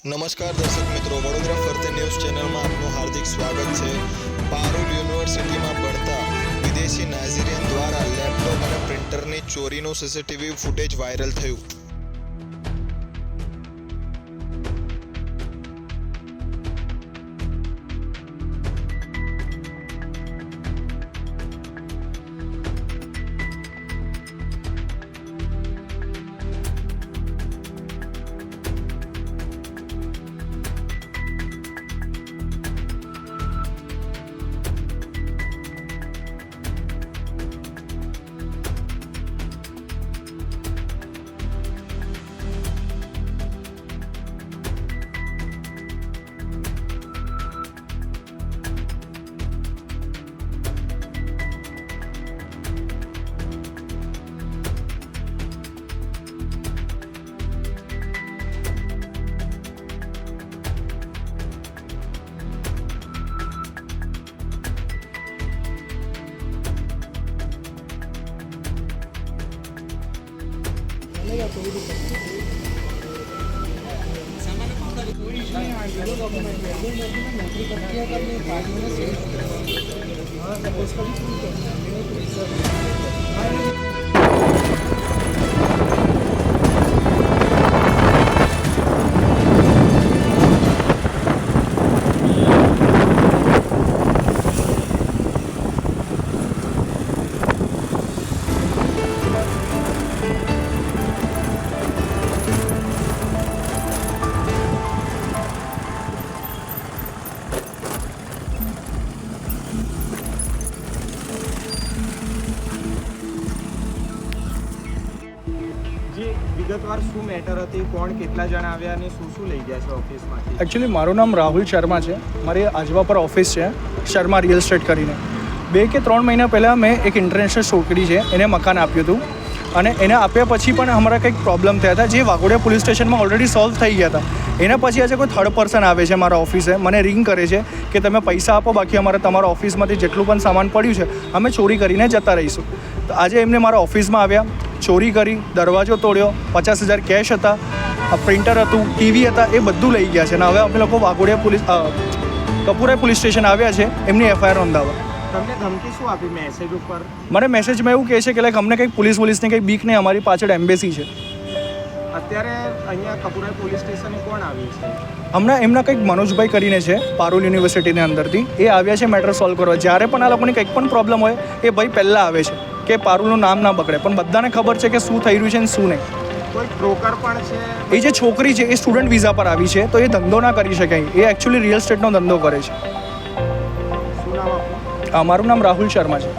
નમસ્કાર દર્શક મિત્રો, વડોદરા ફરતે ન્યૂઝ ચેનલમાં આપનું હાર્દિક સ્વાગત છે. પારુલ યુનિવર્સિટીમાં ભણતા વિદેશી નાઝીરિયન દ્વારા લેપટોપ અને પ્રિન્ટરની ચોરીનું સીસીટીવી ફૂટેજ વાયરલ થયું. વિગતવાર શું મેટર હતી, કોણ કેટલા જણા આવ્યા અને શું લઈ ગયા છે ઓફિસમાંથી? એકચ્યુઅલી મારું નામ રાહુલ શર્મા છે. મારી આજવા પર ઓફિસ છે, શર્મા રિયલ એસ્ટેટ કરીને. 2 કે 3 મહિના પહેલાં મેં એક ઇન્ટરનેશનલ છોકરી છે એને મકાન આપ્યું હતું, અને એને આપ્યા પછી પણ અમારા કંઈક પ્રોબ્લેમ થયા હતા જે વાઘોડિયા પોલીસ સ્ટેશનમાં ઓલરેડી સોલ્વ થઈ ગયા હતા. એના પછી આજે કોઈ થર્ડ પર્સન આવે છે મારા ઓફિસે, મને રિંગ કરે છે કે તમે પૈસા આપો, બાકી અમારે તમારા ઓફિસમાંથી જેટલું પણ સામાન પડ્યું છે અમે ચોરી કરીને જતા રહીશું. તો આજે એમને મારા ઓફિસમાં આવ્યા, ચોરી કરી, દરવાજો તોડ્યો, 50,000 કેશ હતા, પ્રિન્ટર હતું, ટીવી હતા, એ બધું લઈ ગયા છે. અને હવે અમે લોકો વાઘોડિયા પોલીસ કપુરા પોલીસ સ્ટેશન આવ્યા છે એમની FIR નોંધાવવા. તમને ધમકી શું આપી મેસેજ ઉપર? મને મેસેજમાં એવું કહે છે કે અમને કંઈક પોલીસની કંઈક બીક નહીં, અમારી પાછળ એમ્બેસી છે. અત્યારે અહીંયા કપુરા પોલીસ સ્ટેશને કોણ આવ્યું છે? હમણાં એમના કંઈક મનોજભાઈ કરીને છે પારુલ યુનિવર્સિટીની અંદરથી, એ આવ્યા છે મેટર સોલ્વ કરવા. જ્યારે પણ આ લોકોની કંઈક પણ પ્રોબ્લેમ હોય એ ભાઈ પહેલાં આવે છે કે પારુલનું નામ ના પકડે, પણ બધાને ખબર છે કે શું થઈ રહ્યું છે ને શું નહીં. કોઈ બ્રોકર પણ છે? એ જે છોકરી છે એ સ્ટુડન્ટ વિઝા પર આવી છે, તો એ ધંધો ના કરી શકે. એ એકચ્યુઅલી રિયલ એસ્ટેટનો ધંધો કરે છે. શું નામ આપનું? મારું નામ રાહુલ શર્મા છે.